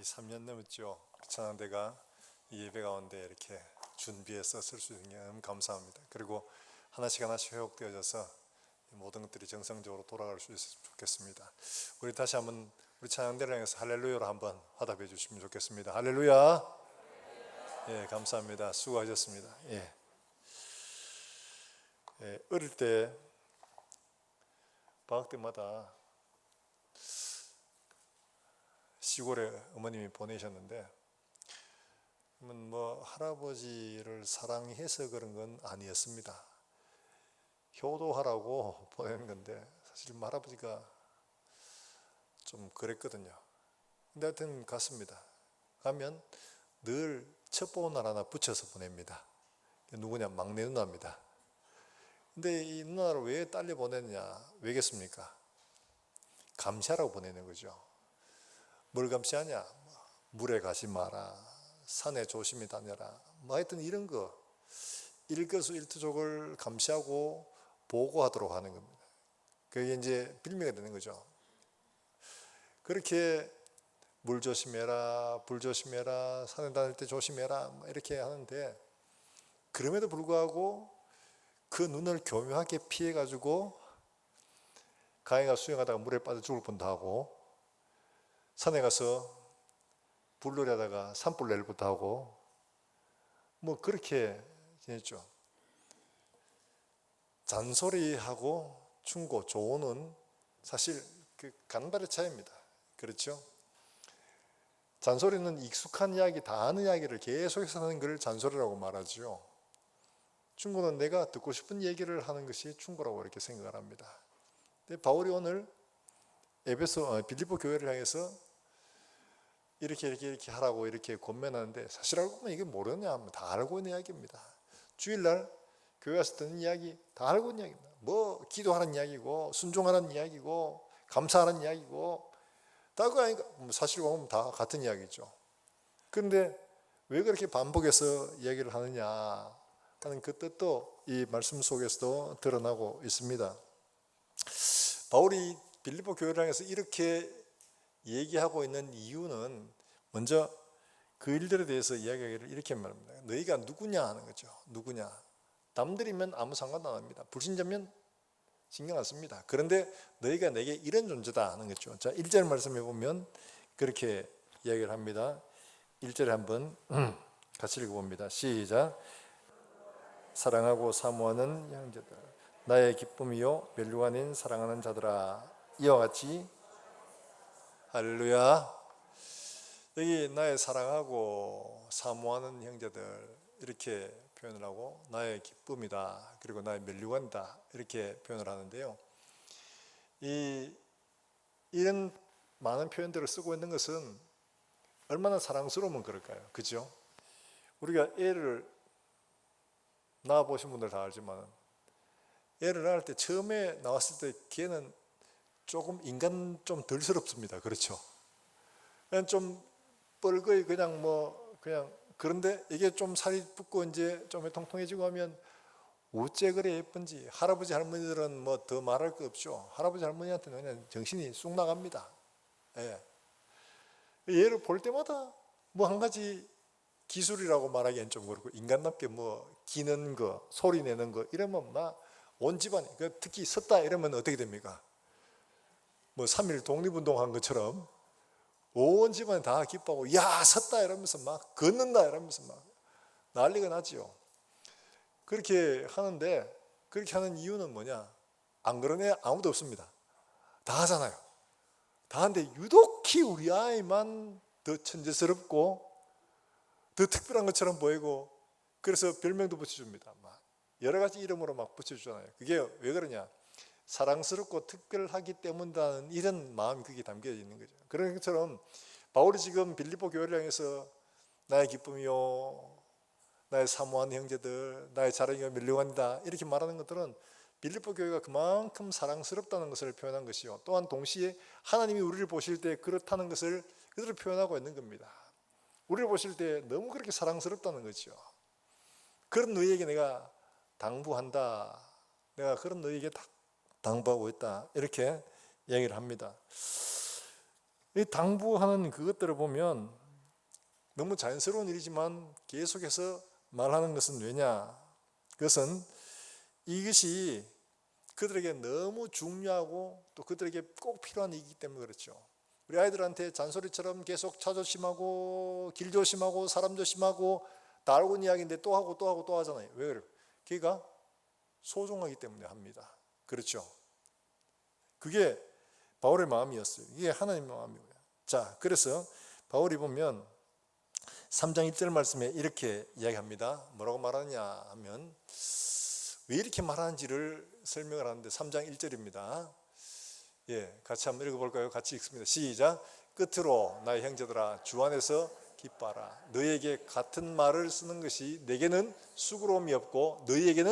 3년 넘었죠. 찬양대가 이 예배 가운데 이렇게 준비해서 쓸 수 있는 게 너무 감사합니다. 그리고 하나씩 회복되어져서 모든 것들이 정상적으로 돌아갈 수 있었으면 좋겠습니다. 우리 다시 한번 우리 찬양대를 향해서 할렐루야로 한번 화답해 주시면 좋겠습니다. 할렐루야. 예, 감사합니다. 수고하셨습니다. 어릴 때 방학 때마다 시골에 어머님이 보내셨는데, 뭐 할아버지를 사랑해서 그런 건 아니었습니다. 효도하라고 보내는 건데 사실 할아버지가 좀 그랬거든요. 근데 하여튼 갔습니다. 가면 늘 첩보 날 하나 붙여서 보냅니다. 누구냐? 막내 누나입니다. 근데 이 누나를 왜 딸려 보냈냐? 왜겠습니까? 감시하라고 보내는 거죠. 뭘 감시하냐? 물에 가지 마라, 산에 조심히 다녀라, 뭐 하여튼 이런 거 일거수일투족을 감시하고 보고하도록 하는 겁니다. 그게 이제 빌미가 되는 거죠. 그렇게 물 조심해라, 불 조심해라, 산에 다닐 때 조심해라, 뭐 이렇게 하는데, 그럼에도 불구하고 그 눈을 교묘하게 피해가지고 강에 수영하다가 물에 빠져 죽을 뻔도 하고, 산에 가서 불놀이 하다가 산불 낼 뻔도 하고, 뭐 그렇게 지냈죠. 잔소리하고 충고, 조언은 사실 그 간발의 차이입니다. 그렇죠? 잔소리는 익숙한 이야기, 다 아는 이야기를 계속해서 하는 걸 잔소리라고 말하죠. 충고는 내가 듣고 싶은 얘기를 하는 것이 충고라고 이렇게 생각을 합니다. 근데 바울이 오늘 빌립보 교회를 향해서 이렇게 하라고 이렇게 권면하는데, 사실 알고 보면 이게 모르냐? 다 알고 있는 이야기입니다. 주일날 교회 와서 듣는 이야기 다 알고 있는 이야기입니다. 뭐 기도하는 이야기고, 순종하는 이야기고, 감사하는 이야기고, 다 그거 아니까 사실 보면 다 같은 이야기죠. 그런데 왜 그렇게 반복해서 이야기를 하느냐 하는 그 뜻도 이 말씀 속에서도 드러나고 있습니다. 바울이 빌립보 교회를 향해서 이렇게 얘기하고 있는 이유는, 먼저 그 일들에 대해서 이야기하기를 이렇게 말합니다. 너희가 누구냐 하는 거죠. 누구냐. 남들이면 아무 상관 안 합니다. 불신자면 신경 안 씁니다. 그런데 너희가 내게 이런 존재다 하는 거죠. 자, 1절 말씀해 보면 그렇게 이야기를 합니다. 1절에 한번 같이 읽어봅니다. 시작. 사랑하고 사모하는 형제들, 나의 기쁨이요 멸류가 아닌 사랑하는 자들아, 이와 같이. 할렐루야. 여기 나의 사랑하고 사모하는 형제들 이렇게 표현을 하고, 나의 기쁨이다, 그리고 나의 멸류관이다 이렇게 표현을 하는데요. 이런 많은 표현들을 쓰고 있는 것은 얼마나 사랑스러우면 그럴까요? 그죠? 우리가 애를 낳아보신 분들 다 알지만, 애를 낳을 때 처음에 나왔을 때 걔는 조금 인간 좀 덜스럽습니다. 그렇죠? 그냥 좀 뻘거이 그냥 그런데 이게 좀 살이 붙고 이제 좀 통통해지고 하면 어째 그래 예쁜지. 할아버지 할머니들은 뭐 더 말할 거 없죠. 할아버지 할머니한테는 그냥 정신이 쑥 나갑니다. 얘를 볼 때마다 뭐 한 가지 기술이라고 말하기엔 좀 그렇고, 인간답게 뭐 기는 거, 소리 내는 거 이러면 막 온 집안이, 특히 섰다 이러면 어떻게 됩니까? 뭐 3.1 독립운동한 것처럼 온 집안이 다 기뻐하고, 야 섰다 이러면서 막 걷는다 이러면서 막 난리가 나지요. 그렇게 하는데, 그렇게 하는 이유는 뭐냐? 안 그런 애 아무도 없습니다. 다 하잖아요. 다 하는데 유독히 우리 아이만 더 천재스럽고 더 특별한 것처럼 보이고, 그래서 별명도 붙여줍니다. 막 여러 가지 이름으로 막 붙여주잖아요. 그게 왜 그러냐? 사랑스럽고 특별하기 때문이라는 이런 마음이 그게 담겨 있는 거죠. 그런 것처럼 바울이 지금 빌립보 교회를 향해서 나의 기쁨이요, 나의 사모하는 형제들, 나의 자랑이요 멸류관이다 이렇게 말하는 것들은 빌립보 교회가 그만큼 사랑스럽다는 것을 표현한 것이요, 또한 동시에 하나님이 우리를 보실 때 그렇다는 것을 그대로 표현하고 있는 겁니다. 우리를 보실 때 너무 그렇게 사랑스럽다는 거죠. 그런 너희에게 내가 당부한다, 내가 그런 너희에게 당부하고 있다 이렇게 얘기를 합니다. 이 당부하는 그것들을 보면 너무 자연스러운 일이지만 계속해서 말하는 것은 왜냐? 그것은 이것이 그들에게 너무 중요하고 또 그들에게 꼭 필요한 일이기 때문에 그렇죠. 우리 아이들한테 잔소리처럼 계속 차 조심하고 길 조심하고 사람 조심하고 다 알고 있는 이야기인데 또 하고 또 하고 또 하잖아요. 왜 그래요? 걔가 소중하기 때문에 합니다. 그렇죠. 그게 바울의 마음이었어요. 이게 하나님의 마음이고요. 자, 그래서 바울이 보면 3장 1절 말씀에 이렇게 이야기합니다. 뭐라고 말하느냐 하면 왜 이렇게 말하는지를 설명을 하는데 3장 1절입니다. 예, 같이 한번 읽어볼까요? 같이 읽습니다. 시작. 끝으로 나의 형제들아 주 안에서 기뻐하라. 너희에게 같은 말을 쓰는 것이 내게는 수고로움이 없고 너희에게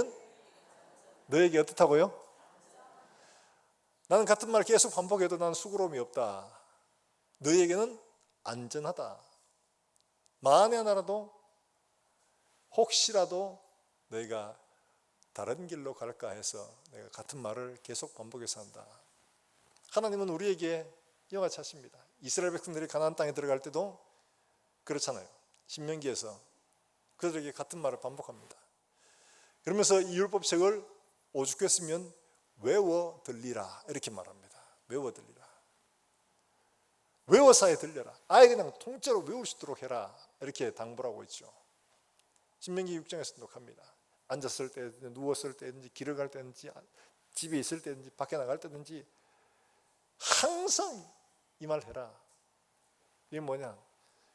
어떻다고요? 나는 같은 말 계속 반복해도 나는 수고로움이 없다. 너희에게는 안전하다. 만에 하나라도 혹시라도 너희가 다른 길로 갈까 해서 내가 같은 말을 계속 반복해서 한다. 하나님은 우리에게 이와 같이 하십니다. 이스라엘 백성들이 가나안 땅에 들어갈 때도 그렇잖아요. 신명기에서 그들에게 같은 말을 반복합니다. 그러면서 이 율법책을 오죽했으면 외워 들리라 이렇게 말합니다. 외워 들리라. 외워서야 들려라. 아예 그냥 통째로 외울 수 있도록 해라 이렇게 당부를 하고 있죠. 신명기 6장에서 녹합니다. 앉았을 때, 누웠을 때든지, 길을 갈 때든지, 집에 있을 때든지, 밖에 나갈 때든지 항상 이 말 해라. 이게 뭐냐?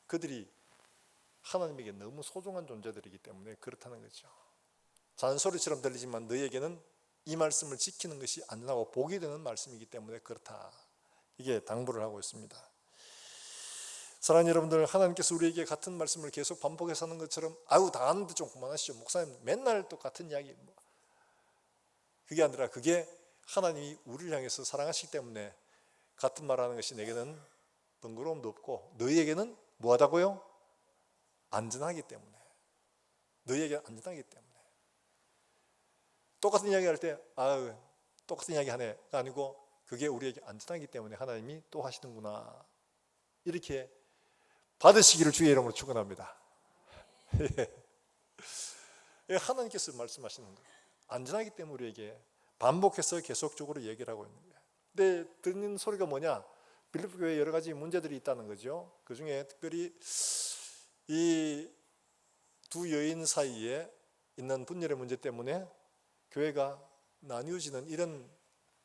그들이 하나님에게 너무 소중한 존재들이기 때문에 그렇다는 거죠. 잔소리처럼 들리지만 너희에게는 이 말씀을 지키는 것이 안전하고 복이 되는 말씀이기 때문에 그렇다. 이게 당부를 하고 있습니다. 사랑하는 여러분들, 하나님께서 우리에게 같은 말씀을 계속 반복해서 하는 것처럼 아유 다 아는데 좀 그만하시죠. 목사님 맨날 똑같은 이야기. 그게 아니라 그게 하나님이 우리를 향해서 사랑하시기 때문에 같은 말하는 것이 내게는 번거로움도 없고 너희에게는 뭐하다고요? 안전하기 때문에. 너희에게 안전하기 때문에. 똑같은 이야기 할 때 아유 똑같은 이야기 하네가 아니고 그게 우리에게 안전하기 때문에 하나님이 또 하시는구나. 이렇게 받으시기를 주의 이름으로 축원합니다. 하나님께서 말씀하시는 거예요. 안전하기 때문에 우리에게 반복해서 계속적으로 얘기를 하고 있는 거예요. 근데 듣는 소리가 뭐냐? 빌립보 교회에 여러 가지 문제들이 있다는 거죠. 그 중에 특별히 이 두 여인 사이에 있는 분열의 문제 때문에 교회가 나뉘어지는 이런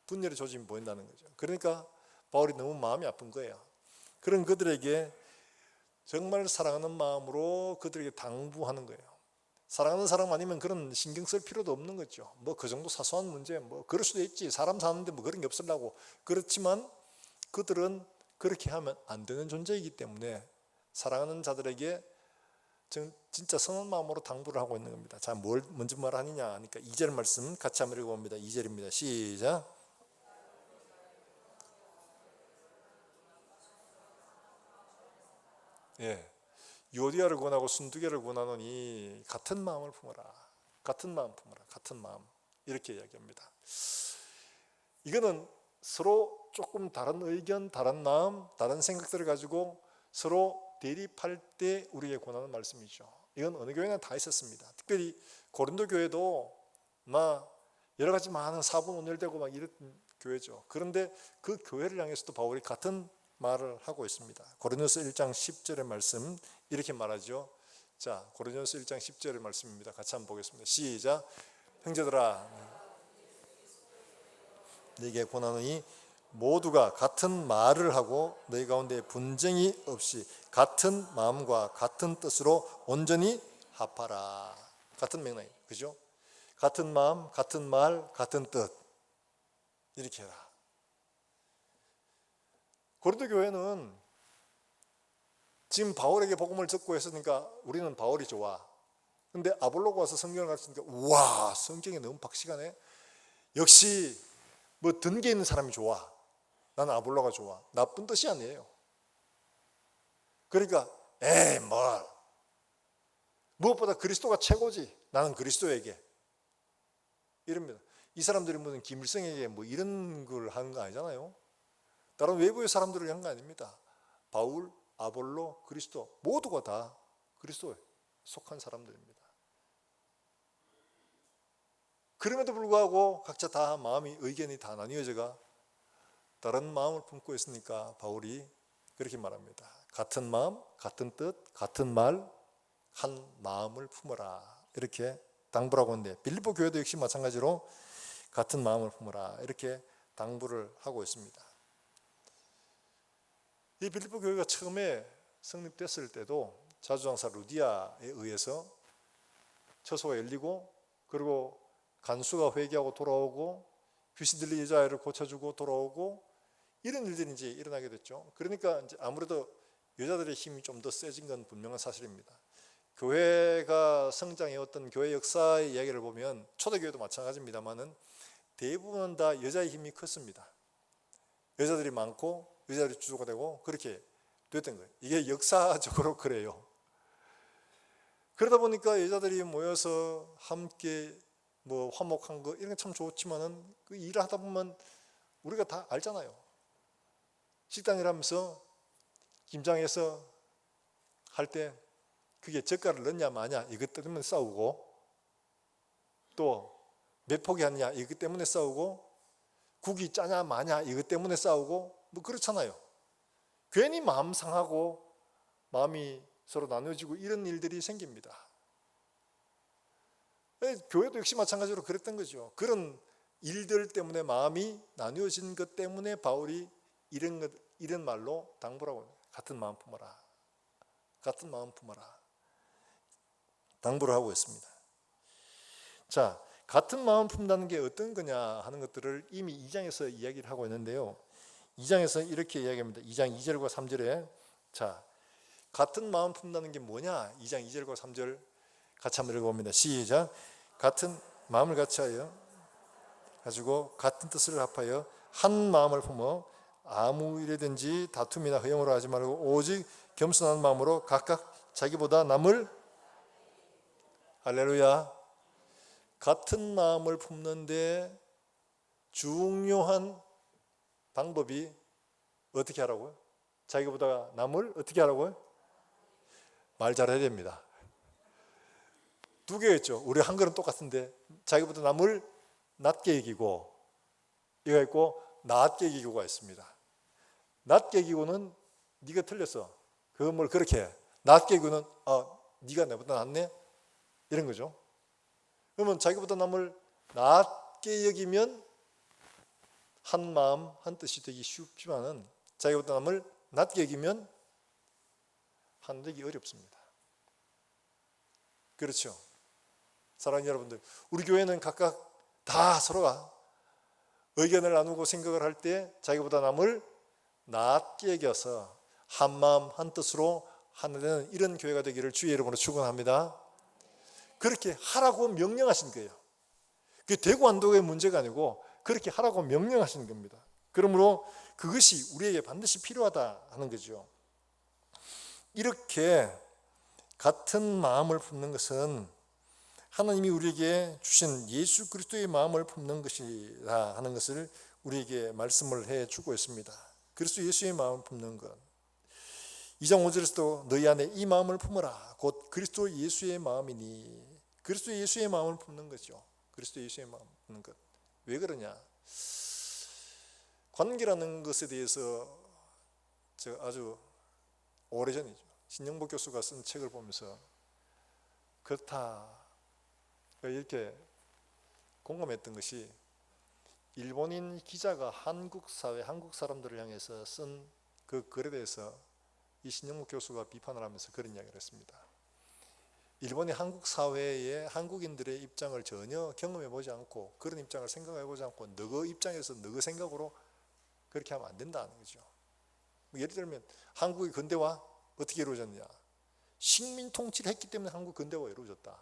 분열의 조짐이 보인다는 거죠. 그러니까 바울이 너무 마음이 아픈 거예요. 그런 그들에게 정말 사랑하는 마음으로 그들에게 당부하는 거예요. 사랑하는 사람 아니면 그런 신경 쓸 필요도 없는 거죠. 뭐 그 정도 사소한 문제 뭐 그럴 수도 있지. 사람 사는데 뭐 그런 게 없으려고. 그렇지만 그들은 그렇게 하면 안 되는 존재이기 때문에 사랑하는 자들에게 진짜 선한 마음으로 당부를 하고 있는 겁니다. 자, 뭘 먼저 말하느냐 하니까 2절 말씀 같이 한번 읽어봅니다. 2절입니다. 시작. 예, 요디아를 권하고 순두개를 권하노니 같은 마음을 품어라. 같은 마음 품어라. 같은 마음. 이렇게 이야기합니다. 이거는 서로 조금 다른 의견, 다른 마음, 다른 생각들을 가지고 서로 대립할 때 우리에게 권하는 말씀이죠. 이건 어느 교회나 다 있었습니다. 특별히 고린도 교회도 막 여러 가지 많은 사분 온열되고 막 이런 교회죠. 그런데 그 교회를 향해서도 바울이 같은 말을 하고 있습니다. 고린도서 1장 10절의 말씀 이렇게 말하죠. 자, 고린도서 1장 10절의 말씀입니다. 같이 한번 보겠습니다. 시작. 형제들아 네게 권하노니 모두가 같은 말을 하고 너희 가운데 분쟁이 없이 같은 마음과 같은 뜻으로 온전히 합하라. 같은 맥락, 그죠? 같은 마음, 같은 말, 같은 뜻 이렇게 해라. 고린도 교회는 지금 바울에게 복음을 듣고 했으니까 우리는 바울이 좋아. 근데 아볼로가 와서 성경을 가르치니까 우와 성경에 너무 박시가네. 역시 뭐 든 게 있는 사람이 좋아. 나는 아볼로가 좋아. 나쁜 뜻이 아니에요. 그러니까 에이 뭘 무엇보다 그리스도가 최고지. 나는 그리스도에게 이럽니다. 이 사람들이 무슨 김일성에게 뭐 이런 걸 하는 거 아니잖아요. 다른 외부의 사람들을 한 거 아닙니다. 바울, 아볼로, 그리스도 모두가 다 그리스도에 속한 사람들입니다. 그럼에도 불구하고 각자 다 마음이 의견이 다 나뉘어져가 다른 마음을 품고 있으니까 바울이 그렇게 말합니다. 같은 마음, 같은 뜻, 같은 말, 한 마음을 품어라 이렇게 당부하고 있는데 빌립보 교회도 역시 마찬가지로 같은 마음을 품어라 이렇게 당부를 하고 있습니다. 이 빌립보 교회가 처음에 성립됐을 때도 자주장사 루디아에 의해서 처소가 열리고 그리고 간수가 회개하고 돌아오고 귀신 들린 여자아이를 고쳐주고 돌아오고 이런 일들이 이제 일어나게 됐죠. 그러니까 이제 아무래도 여자들의 힘이 좀 더 세진 건 분명한 사실입니다. 교회가 성장해왔던 교회 역사의 이야기를 보면 초대교회도 마찬가지입니다만은 대부분 다 여자의 힘이 컸습니다. 여자들이 많고 여자들이 주도가 되고 그렇게 됐던 거예요. 이게 역사적으로 그래요. 그러다 보니까 여자들이 모여서 함께 뭐 화목한 거 이런 게 참 좋지만은 그 일을 하다 보면 우리가 다 알잖아요. 식당을 하면서 김장해서 할 때 그게 젓갈을 넣냐 마냐 이것 때문에 싸우고 또 몇 포기 하느냐 이것 때문에 싸우고 국이 짜냐 마냐 이것 때문에 싸우고 뭐 그렇잖아요. 괜히 마음 상하고 마음이 서로 나눠지고 이런 일들이 생깁니다. 교회도 역시 마찬가지로 그랬던 거죠. 그런 일들 때문에 마음이 나뉘어진 것 때문에 바울이 이런 말로 당부하고 합니다. 같은 마음 품어라. 같은 마음 품어라. 당부를 하고 있습니다. 자, 같은 마음 품다는 게 어떤 거냐 하는 것들을 이미 2장에서 이야기를 하고 있는데요. 2장에서 이렇게 이야기합니다. 2장 2절과 3절에 자, 같은 마음 품다는 게 뭐냐? 2장 2절과 3절 같이 한번 읽어봅니다. 시작. 같은 마음을 같이 하여 가지고 같은 뜻을 합하여 한 마음을 품어 아무 일이든지 다툼이나 허용으로 하지 말고 오직 겸손한 마음으로 각각 자기보다 남을 할렐루야. 같은 마음을 품는데 중요한 방법이 어떻게 하라고요? 자기보다 남을 어떻게 하라고요? 말 잘해야 됩니다. 두 개였죠. 우리 한글은 똑같은데 자기보다 남을 낮게 여기고 이거 있고 낮게 여기고가 있습니다. 낮게 여기고는 네가 틀렸어. 그거 뭘 그렇게 해. 낮게 여기고는 네가 내보다 낫네? 이런 거죠. 그러면 자기보다 남을 낮게 여기면 한 마음 한 뜻이 되기 쉽지만은 자기보다 남을 낮게 여기면 하는 게 어렵습니다. 그렇죠. 사랑하는 여러분들, 우리 교회는 각각 다 서로가 의견을 나누고 생각을 할 때 자기보다 남을 낮게 여겨서 한 마음 한 뜻으로 하는 이런 교회가 되기를 주의 이름으로 축원합니다. 그렇게 하라고 명령하신 거예요. 그게 되고 안 되고의 문제가 아니고 그렇게 하라고 명령하신 겁니다. 그러므로 그것이 우리에게 반드시 필요하다 하는 거죠. 이렇게 같은 마음을 품는 것은 하나님이 우리에게 주신 예수 그리스도의 마음을 품는 것이라 하는 것을 우리에게 말씀을 해주고 있습니다. 그리스도 예수의 마음을 품는 것. 2장 5절에서도 너희 안에 이 마음을 품어라. 곧 그리스도 예수의 마음이니. 그리스도 예수의 마음을 품는 거죠. 그리스도 예수의 마음을 품는 것. 왜 그러냐? 관계라는 것에 대해서 제가 아주 오래전이죠. 신영복 교수가 쓴 책을 보면서 그렇다 이렇게 공감했던 것이 일본인 기자가 한국 사회, 한국 사람들을 향해서 쓴 그 글에 대해서 이 신영복 교수가 비판을 하면서 그런 이야기를 했습니다. 일본이 한국 사회에 한국인들의 입장을 전혀 경험해 보지 않고 그런 입장을 생각해 보지 않고 너그 입장에서 너그 생각으로 그렇게 하면 안 된다는 거죠. 예를 들면 한국의 근대화 어떻게 이루어졌냐? 식민 통치를 했기 때문에 한국 근대화가 이루어졌다.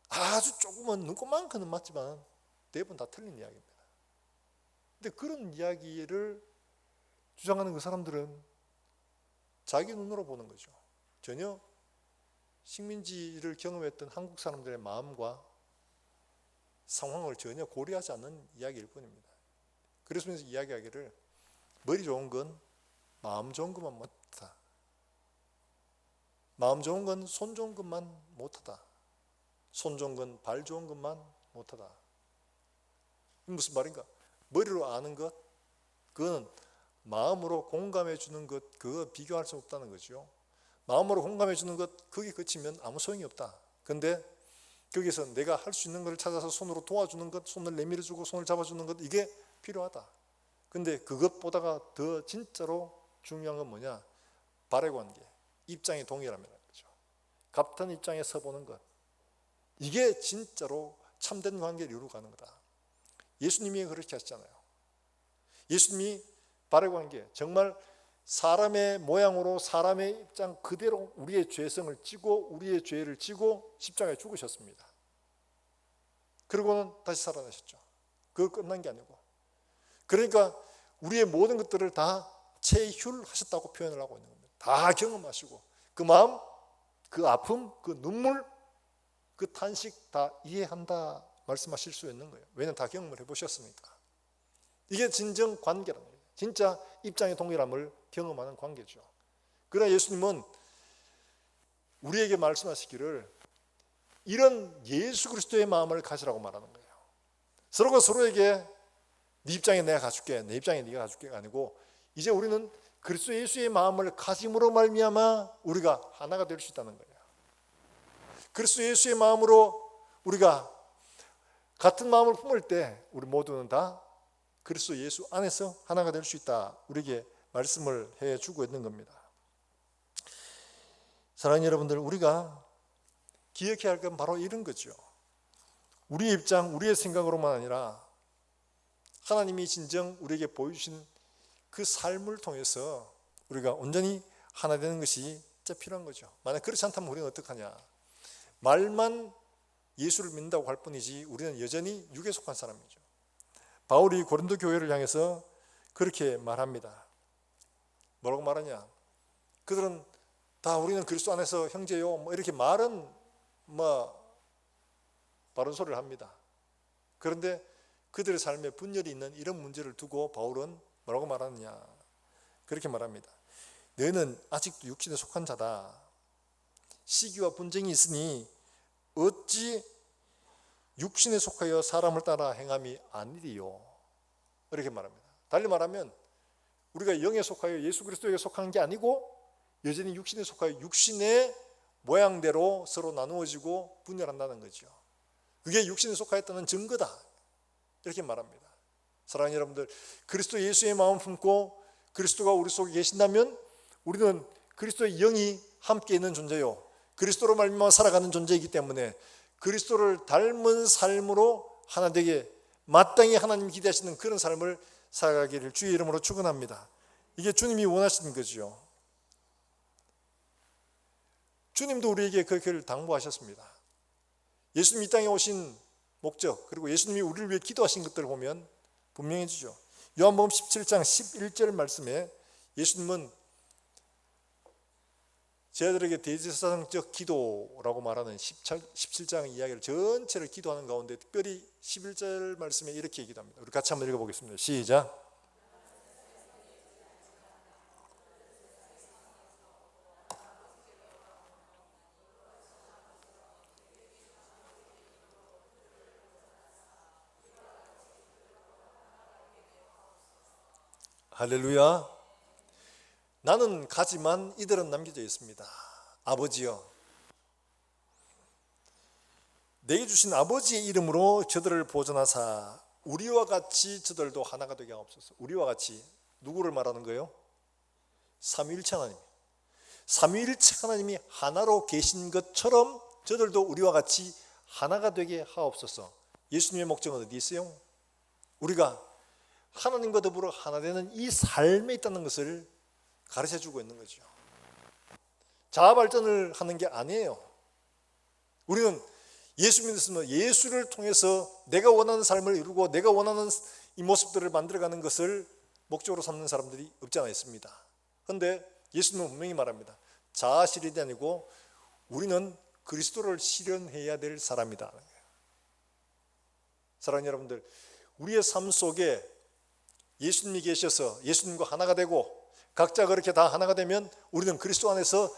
아주 조금은 눈꼽만큼은 맞지만 대부분 다 틀린 이야기입니다. 근데 그런 이야기를 주장하는 그 사람들은 자기 눈으로 보는 거죠. 전혀 식민지를 경험했던 한국 사람들의 마음과 상황을 전혀 고려하지 않는 이야기일 뿐입니다. 그래서 이야기하기를 머리 좋은 건 마음 좋은 것만 못하다. 마음 좋은 건 손 좋은 것만 못하다. 손 좋은 건 발 좋은 것만 못하다. 무슨 말인가? 머리로 아는 것, 그건 마음으로 공감해 주는 것, 그거 비교할 수 없다는 거죠. 마음으로 공감해 주는 것, 거기 그치면 아무 소용이 없다. 근데 거기서 내가 할 수 있는 것을 찾아서 손으로 도와주는 것, 손을 내밀어 주고 손을 잡아주는 것, 이게 필요하다. 근데 그것보다가 더 진짜로 중요한 건 뭐냐? 발의 관계, 입장이 동일하면 거죠. 같은 입장에 서보는 것, 이게 진짜로 참된 관계를 이루고 가는 거다. 예수님이 그렇게 하셨잖아요. 예수님이 발의 관계, 정말 사람의 모양으로 사람의 입장 그대로 우리의 죄성을 지고 우리의 죄를 지고 십자가에 죽으셨습니다. 그리고는 다시 살아나셨죠. 그거 끝난 게 아니고, 그러니까 우리의 모든 것들을 다 체휼하셨다고 표현을 하고 있는 겁니다. 다 경험하시고 그 마음, 그 아픔, 그 눈물, 그 탄식 다 이해한다 말씀하실 수 있는 거예요. 왜냐하면 다 경험을 해보셨으니까. 이게 진정 관계라는 거예요. 진짜 입장의 동일함을 경험하는 관계죠. 그러나 예수님은 우리에게 말씀하시기를 이런 예수 그리스도의 마음을 가지라고 말하는 거예요. 서로가 서로에게 네 입장에 내가 가줄게, 내 입장에 네가 가줄게가 아니고, 이제 우리는 그리스도 예수의 마음을 가짐으로 말미암아 우리가 하나가 될 수 있다는 거예요. 그리스도 예수의 마음으로 우리가 같은 마음을 품을 때 우리 모두는 다 그리스도 예수 안에서 하나가 될 수 있다, 우리에게 말씀을 해주고 있는 겁니다. 사랑하는 여러분들, 우리가 기억해야 할 건 바로 이런 거죠. 우리의 입장, 우리의 생각으로만 아니라 하나님이 진정 우리에게 보여주신 그 삶을 통해서 우리가 온전히 하나 되는 것이 진짜 필요한 거죠. 만약 그렇지 않다면 우리는 어떡하냐? 말만 예수를 믿는다고 할 뿐이지 우리는 여전히 육에 속한 사람이죠. 바울이 고린도 교회를 향해서 그렇게 말합니다. 뭐라고 말하냐? 그들은 다 우리는 그리스도 안에서 형제요, 뭐 이렇게 말은 바른 소리를 합니다. 그런데 그들의 삶에 분열이 있는 이런 문제를 두고 바울은 뭐라고 말하느냐? 그렇게 말합니다. 너희는 아직도 육신에 속한 자다. 시기와 분쟁이 있으니 어찌 육신에 속하여 사람을 따라 행함이 아니리요. 이렇게 말합니다. 달리 말하면 우리가 영에 속하여 예수 그리스도에게 속한 게 아니고 여전히 육신에 속하여 육신의 모양대로 서로 나누어지고 분열한다는 거죠. 그게 육신에 속하였다는 증거다, 이렇게 말합니다. 사랑하는 여러분들, 그리스도 예수의 마음 품고 그리스도가 우리 속에 계신다면 우리는 그리스도의 영이 함께 있는 존재요, 그리스도로 말미암아 살아가는 존재이기 때문에 그리스도를 닮은 삶으로 하나 되게 마땅히 하나님 기대하시는 그런 삶을 살아가기를 주의 이름으로 축원합니다. 이게 주님이 원하시는 거죠. 주님도 우리에게 그 길을 당부하셨습니다. 예수님 이 땅에 오신 목적, 그리고 예수님이 우리를 위해 기도하신 것들을 보면 분명해지죠. 요한복음 17장 11절 말씀에 예수님은 제자들에게 대제사장적 기도라고 말하는 17장 이야기를 전체를 기도하는 가운데 특별히 11절 말씀에 이렇게 얘기도 합니다. 우리 같이 한번 읽어보겠습니다. 시작. 할렐루야. 나는 가지만 이들은 남겨져 있습니다. 아버지여, 내게 주신 아버지의 이름으로 저들을 보존하사 우리와 같이 저들도 하나가 되게 하옵소서. 우리와 같이 누구를 말하는 거예요? 삼위일체 하나님. 삼위일체 하나님이 하나로 계신 것처럼 저들도 우리와 같이 하나가 되게 하옵소서. 예수님의 목적은 어디 있어요? 우리가 하나님과 더불어 하나 되는 이 삶에 있다는 것을 가르쳐주고 있는 거죠. 자아 발전을 하는 게 아니에요. 우리는 예수 믿었으면 예수를 통해서 내가 원하는 삶을 이루고 내가 원하는 이 모습들을 만들어가는 것을 목적으로 삼는 사람들이 없지 않아 있습니다. 그런데 예수님은 분명히 말합니다. 자아 실현이 아니고 우리는 그리스도를 실현해야 될 사람이다. 사랑하는 여러분들, 우리의 삶 속에 예수님이 계셔서 예수님과 하나가 되고 각자 그렇게 다 하나가 되면 우리는 그리스도 안에서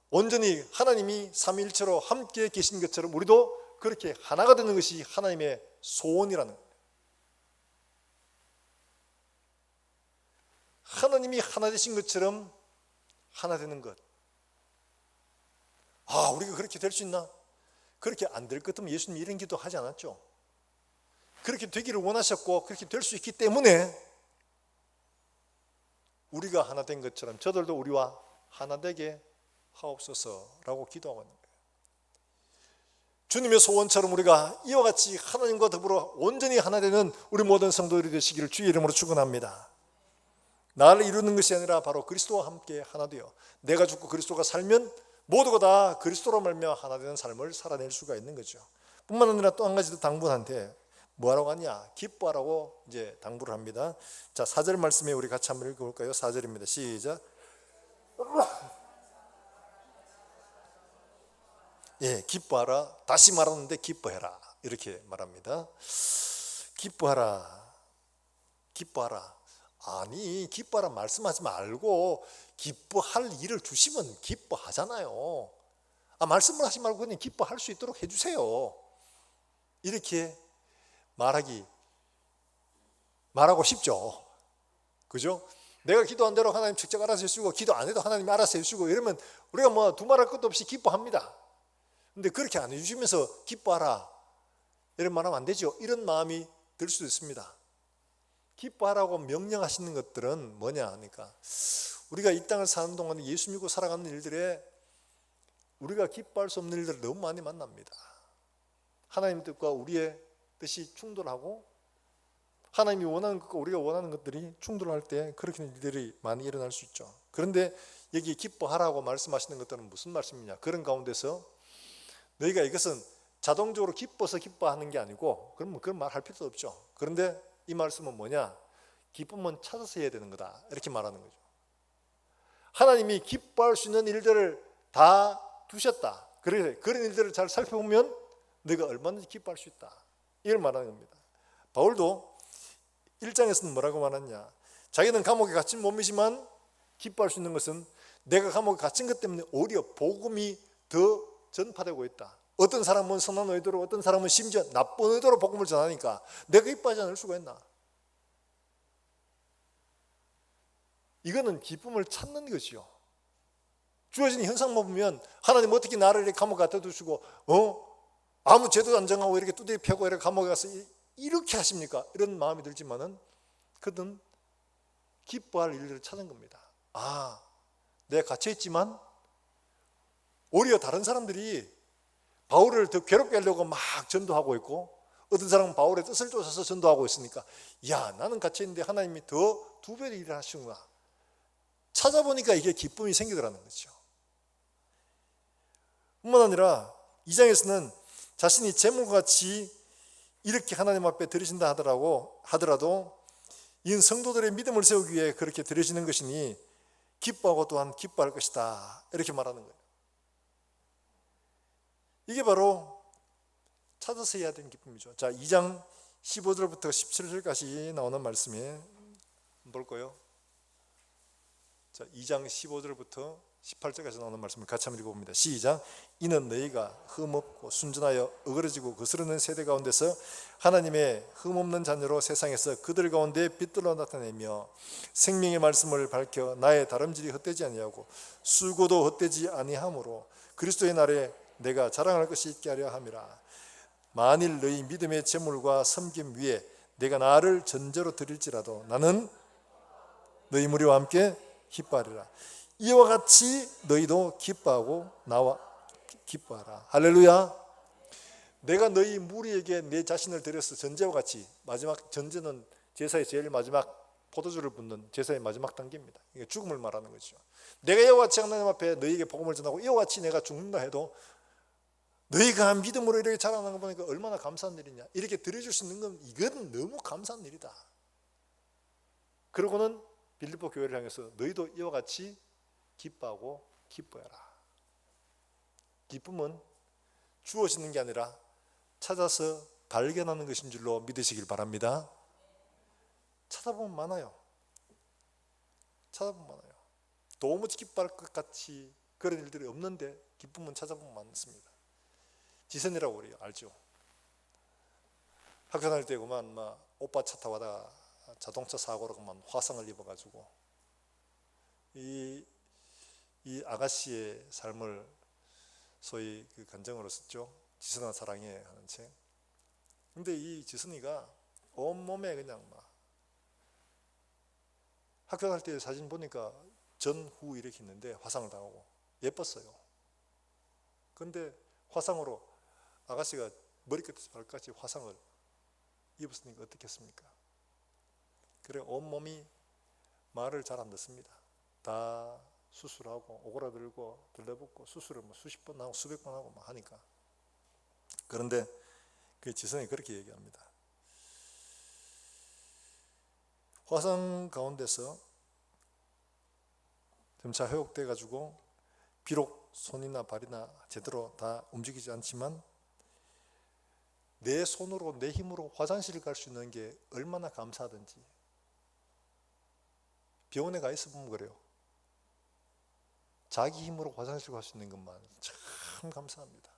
온전히 하나님이 삼위일체로 함께 계신 것처럼 우리도 그렇게 하나가 되는 것이 하나님의 소원이라는 거예요. 하나님이 하나 되신 것처럼 하나 되는 것. 우리가 그렇게 될 수 있나? 그렇게 안 될 것 같으면 예수님이 이런 기도 하지 않았죠. 그렇게 되기를 원하셨고 그렇게 될 수 있기 때문에 우리가 하나 된 것처럼 저들도 우리와 하나 되게 하옵소서라고 기도하고 있는 거예요. 주님의 소원처럼 우리가 이와 같이 하나님과 더불어 온전히 하나 되는 우리 모든 성도들이 되시기를 주의 이름으로 축원합니다. 나를 이루는 것이 아니라 바로 그리스도와 함께 하나 되어 내가 죽고 그리스도가 살면 모두가 다 그리스도로 말미암아 하나 되는 삶을 살아낼 수가 있는 거죠. 뿐만 아니라 또 한 가지도 당부한테 뭐라고 하냐? 기뻐하라고 이제 당부를 합니다. 자, 4절 말씀에 우리 같이 한번 읽어볼까요? 4절입니다. 시작. 예, 기뻐하라. 다시 말하는데 기뻐해라. 이렇게 말합니다. 기뻐하라. 기뻐하라. 아니, 기뻐하라 말씀하지 말고 기뻐할 일을 주시면 기뻐하잖아요. 말씀을 하지 말고 그냥 기뻐할 수 있도록 해주세요. 이렇게 말하고 싶죠. 그죠? 내가 기도한 대로 하나님 직접 알아서 해주시고 기도 안 해도 하나님이 알아서 해주시고 이러면 우리가 뭐 두말할 것도 없이 기뻐합니다. 근데 그렇게 안 해주시면서 기뻐하라 이런 말하면 안 되죠. 이런 마음이 들 수도 있습니다. 기뻐하라고 명령하시는 것들은 뭐냐 하니까 우리가 이 땅을 사는 동안 예수 믿고 살아가는 일들에 우리가 기뻐할 수 없는 일들을 너무 많이 만납니다. 하나님 뜻과 우리의 뜻이 충돌하고 하나님이 원하는 것과 우리가 원하는 것들이 충돌할 때 그렇게 일들이 많이 일어날 수 있죠. 그런데 여기 기뻐하라고 말씀하시는 것들은 무슨 말씀이냐? 그런 가운데서 너희가 이것은 자동적으로 기뻐서 기뻐하는 게 아니고 그러면 그런 말 할 필요도 없죠. 그런데 이 말씀은 뭐냐? 기쁨은 찾아서 해야 되는 거다. 이렇게 말하는 거죠. 하나님이 기뻐할 수 있는 일들을 다 두셨다. 그런 일들을 잘 살펴보면 너희가 얼마든지 기뻐할 수 있다. 이걸 말하는 겁니다. 바울도 1장에서는 뭐라고 말하냐? 자기는 감옥에 갇힌 몸이지만 기뻐할 수 있는 것은 내가 감옥에 갇힌 것 때문에 오히려 복음이 더 전파되고 있다. 어떤 사람은 선한 의도로 어떤 사람은 심지어 나쁜 의도로 복음을 전하니까 내가 기뻐하지 않을 수가 있나? 이거는 기쁨을 찾는 것이요. 주어진 현상만 보면 하나님 어떻게 나를 이렇게 감옥에 갖다 두시고 아무 죄도 안 정하고 이렇게 뚜대기 펴고 이렇게 감옥에 가서 이렇게 하십니까? 이런 마음이 들지만은 그든 기뻐할 일들을 찾은 겁니다. 내가 갇혀있지만 오히려 다른 사람들이 바울을 더 괴롭게 하려고 막 전도하고 있고 어떤 사람은 바울의 뜻을 쫓아서 전도하고 있으니까 나는 갇혀있는데 하나님이 더 두 배의 일을 하시는구나. 찾아보니까 이게 기쁨이 생기더라는 거죠. 뿐만 아니라 2장에서는 자신이 재물과 같이 이렇게 하나님 앞에 드리신다 하더라도 이는 성도들의 믿음을 세우기 위해 그렇게 드려지는 것이니 기뻐하고 또한 기뻐할 것이다. 이렇게 말하는 거예요. 이게 바로 찾아서 해야 되는 기쁨이죠. 자, 2장 15절부터 17절까지 나오는 말씀에 볼까요? 자, 2장 15절부터 18절까지 나오는 말씀을 같이 한번 읽어봅니다. 시작. 이는 너희가 흠없고 순전하여 어그러지고 거스르는 세대 가운데서 하나님의 흠없는 자녀로 세상에서 그들 가운데 빛들로 나타내며 생명의 말씀을 밝혀 나의 다름질이 헛되지 아니하고 수고도 헛되지 아니하므로 그리스도의 날에 내가 자랑할 것이 있게 하려 함이라. 만일 너희 믿음의 재물과 섬김 위에 내가 나를 전제로 드릴지라도 나는 너희 무리와 함께 기뻐하리라. 이와 같이 너희도 기뻐하고 나와 기뻐하라. 할렐루야. 내가 너희 무리에게 내 자신을 드려서 전제와 같이, 마지막 전제는 제사의 제일 마지막 포도주를 붓는 제사의 마지막 단계입니다. 이게 죽음을 말하는 거죠. 내가 이와 같이 하나님 앞에 너희에게 복음을 전하고 이와 같이 내가 죽는다 해도 너희가 믿음으로 이렇게 자라나는 거 보니까 얼마나 감사한 일이냐. 이렇게 드려줄 수 있는 건 이건 너무 감사한 일이다. 그러고는 빌립보 교회를 향해서 너희도 이와 같이 기뻐하고 기뻐해라. 기쁨은 주어지는 게 아니라 찾아서 발견하는 것인 줄로 믿으시길 바랍니다. 찾아보면 많아요. 찾아보면 많아요. 너무 기뻐할 것 같이 그런 일들이 없는데 기쁨은 찾아보면 많습니다. 지선이라고 우리 알죠? 학교 다닐 때 그만 막 오빠 차 타고 가다가 자동차 사고로 그만 화상을 입어가지고 이 아가씨의 삶을 소위 그 간증으로 썼죠. 지선아 사랑해 하는 책. 근데 이 지선이가 온몸에 그냥 막 학교 다닐 때 사진 보니까 전후 이렇게 있는데 화상을 당하고 예뻤어요. 근데 화상으로 아가씨가 머리끝에서 발끝까지 화상을 입었으니까 어떻겠습니까? 그래 온몸이 말을 잘 안 듣습니다. 다 수술하고 오그라들고 들러붙고 수술을 뭐 수십 번 하고 수백 번 하고 막 하니까. 그런데 그 지성이 그렇게 얘기합니다. 화상 가운데서 점차 회복돼 가지고 비록 손이나 발이나 제대로 다 움직이지 않지만 내 손으로 내 힘으로 화장실을 갈 수 있는 게 얼마나 감사하든지. 병원에 가 있어 보면 그래요. 자기 힘으로 화장실 갈 수 있는 것만 참 감사합니다.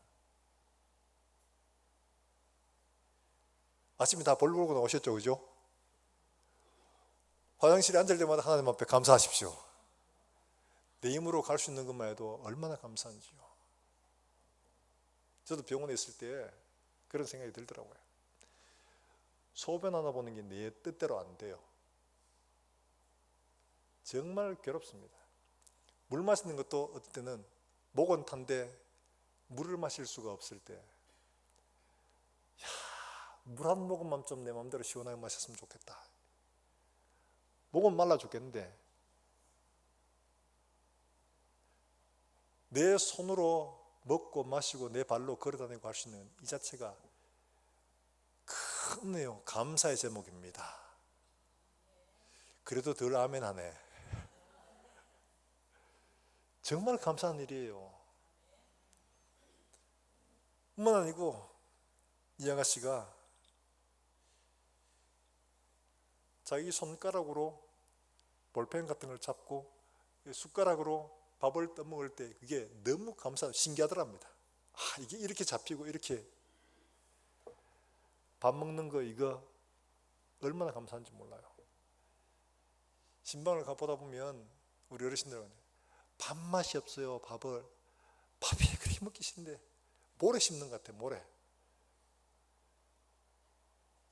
아침에 다 볼 보고 나오셨죠, 그죠? 화장실에 앉을 때마다 하나님 앞에 감사하십시오. 내 힘으로 갈 수 있는 것만 해도 얼마나 감사한지요. 저도 병원에 있을 때 그런 생각이 들더라고요. 소변 하나 보는 게 내 뜻대로 안 돼요. 정말 괴롭습니다. 물 마시는 것도 어떨 때는 목은 탄데 물을 마실 수가 없을 때, 물 한 모금만 좀 내 마음대로 시원하게 마셨으면 좋겠다. 목은 말라 죽겠는데 내 손으로 먹고 마시고 내 발로 걸어다니고 할 수 있는 이 자체가 큰 내용, 감사의 제목입니다. 그래도 덜 아멘하네. 정말 감사한 일이에요. 뿐만 아니고 이 아가씨가 자기 손가락으로 볼펜 같은 걸 잡고 숟가락으로 밥을 떠먹을 때 그게 너무 신기하더랍니다. 이게 이렇게 잡히고 이렇게 밥 먹는 거 이거 얼마나 감사한지 몰라요. 신방을 가보다 보면 우리 어르신들은 밥맛이 없어요. 밥이 그렇게 먹기 싫은데 모래 씹는 것 같아. 모래.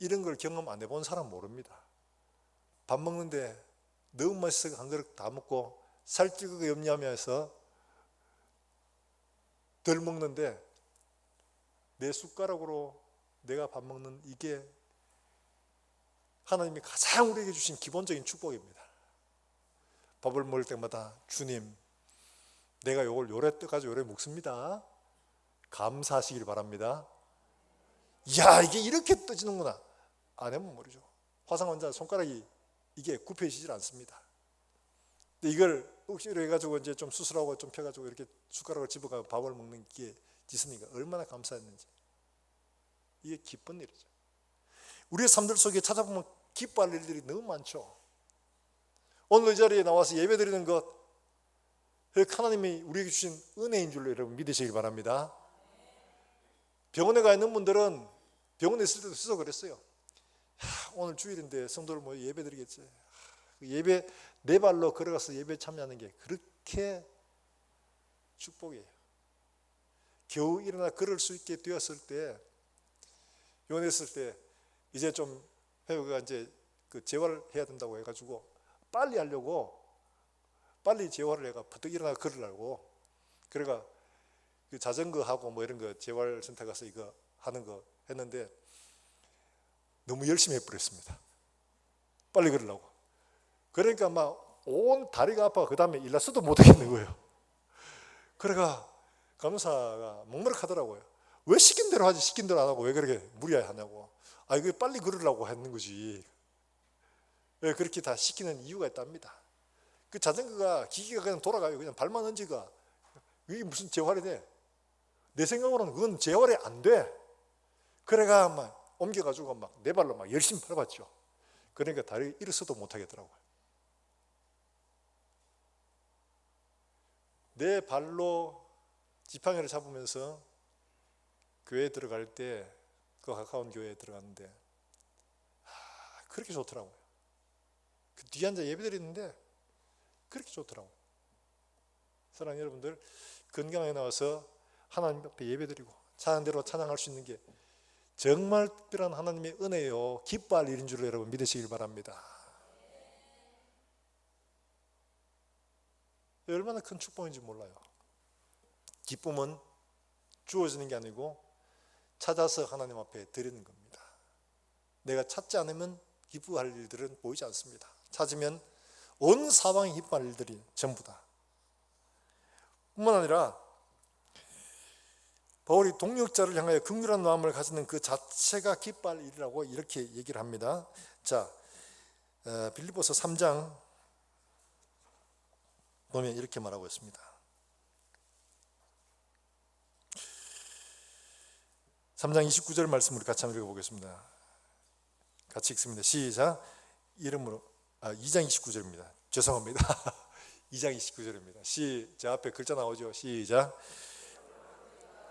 이런 걸 경험 안 해본 사람 모릅니다. 밥 먹는데 너무 맛있어서 한 그릇 다 먹고 살찌고 염려하면서 덜 먹는데 내 숟가락으로 내가 밥 먹는 이게 하나님이 가장 우리에게 주신 기본적인 축복입니다. 밥을 먹을 때마다 주님, 내가 요걸 요래 떠가지고 요래 먹습니다. 감사하시길 바랍니다. 이야, 이게 이렇게 떠지는구나. 안 해보면 모르죠. 화상 환자 손가락이 이게 굽혀지질 않습니다. 근데 이걸 억지로 해가지고 이제 좀 수술하고 좀 펴가지고 이렇게 숟가락을 집어가 밥을 먹는 게 지선이가 얼마나 감사했는지. 이게 기쁜 일이죠. 우리의 삶들 속에 찾아보면 기뻐할 일들이 너무 많죠. 오늘 이 자리에 나와서 예배 드리는 것, 하나님이 우리에게 주신 은혜인 줄로 여러분 믿으시길 바랍니다. 병원에 가 있는 분들은 병원에 있을 때도 스스로 그랬어요. 오늘 주일인데 성도를 모여 예배 드리겠지. 예배 내 발로 걸어가서 예배 참여하는 게 그렇게 축복이에요. 겨우 일어나 걸을 수 있게 되었을 때, 병원에 있을 때 이제 좀 회우가 이제 그 재활을 해야 된다고 해가지고 빨리 하려고 빨리 재활을 해가 부쩍 일어나 걸으려고 그래가 그 자전거 하고 뭐 이런 거 재활센터 가서 이거 하는 거 했는데 너무 열심히 해버렸습니다. 빨리 걸으려고. 그러니까 막 온 다리가 아파. 그 다음에 일어서도 못하겠는 거예요. 그래가 간호사가 먹먹하더라고요. 왜 시킨 대로 하지 시킨 대로 안 하고 왜 그렇게 무리하냐고. 이거 빨리 걸으려고 했는 거지. 왜 그렇게 다 시키는 이유가 있답니다. 그 자전거가 기계가 그냥 돌아가요. 그냥 발만 얹어가. 이게 무슨 재활이 돼? 내 생각으로는 그건 재활이 안 돼. 그래가 막 옮겨가지고 막 내 발로 막 열심히 밟았죠. 그러니까 다리 일어서도 못하겠더라고요. 내 발로 지팡이를 잡으면서 교회에 들어갈 때, 그 가까운 교회에 들어갔는데 그렇게 좋더라고요. 그 뒤에 앉아 예배드리는데 그렇게 좋더라고요. 사랑하는 여러분들, 건강하게 나와서 하나님 앞에 예배드리고 찬양대로 찬양할 수 있는 게 정말 특별한 하나님의 은혜요, 기뻐할 일인 줄 여러분 믿으시길 바랍니다. 얼마나 큰 축복인지 몰라요. 기쁨은 주어지는 게 아니고 찾아서 하나님 앞에 드리는 겁니다. 내가 찾지 않으면 기뻐할 일들은 보이지 않습니다. 찾으면 온 사방에 기뻐할 일들이 전부 다. 뿐만 아니라 바울이 동역자를 향하여 긍휼한 마음을 가지는 그 자체가 기뻐할 일이라고 이렇게 얘기를 합니다. 자, 빌립보서 3장 보면 이렇게 말하고 있습니다. 3장 29절 말씀 우리 같이 한번 읽어보겠습니다. 같이 읽습니다. 시작. 이름으로 2장 29절입니다. 죄송합니다. 2장 29절입니다. 제 앞에 글자 나오죠. 시작.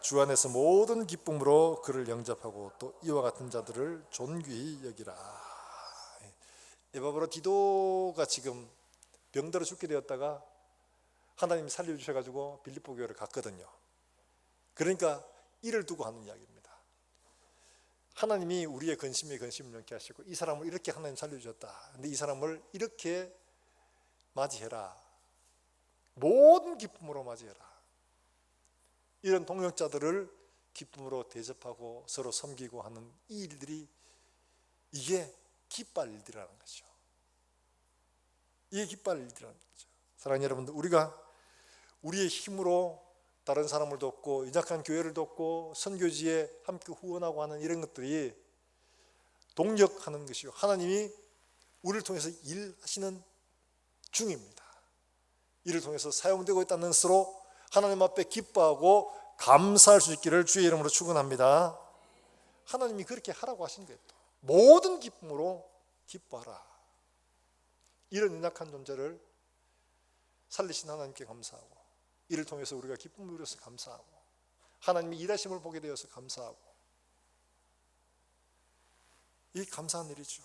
주 안에서 모든 기쁨으로 그를 영접하고 또 이와 같은 자들을 존귀히 여기라. 에바브로디도가 지금 병들어 죽게 되었다가 하나님이 살려주셔가지고 빌립보 교회를 갔거든요. 그러니까 이를 두고 하는 이야기입니다. 하나님이 우리의 근심에 근심을 넣게 하시고 이 사람을 이렇게 하나님 살려주셨다. 근데 이 사람을 이렇게 맞이해라. 모든 기쁨으로 맞이해라. 이런 동역자들을 기쁨으로 대접하고 서로 섬기고 하는 이 일들이, 이게 기뻐할 일들이라는 거죠. 이게 기뻐할 일들이라는 거죠. 사랑하는 여러분들, 우리가 우리의 힘으로 다른 사람을 돕고 연약한 교회를 돕고 선교지에 함께 후원하고 하는 이런 것들이 동력하는 것이요, 하나님이 우리를 통해서 일하시는 중입니다. 이를 통해서 사용되고 있다는 것으로 하나님 앞에 기뻐하고 감사할 수 있기를 주의 이름으로 축원합니다. 하나님이 그렇게 하라고 하신 거예요. 모든 기쁨으로 기뻐하라. 이런 연약한 존재를 살리신 하나님께 감사하고, 이를 통해서 우리가 기쁨을 누려서 감사하고, 하나님이 일하심을 보게 되어서 감사하고, 이 감사한 일이죠.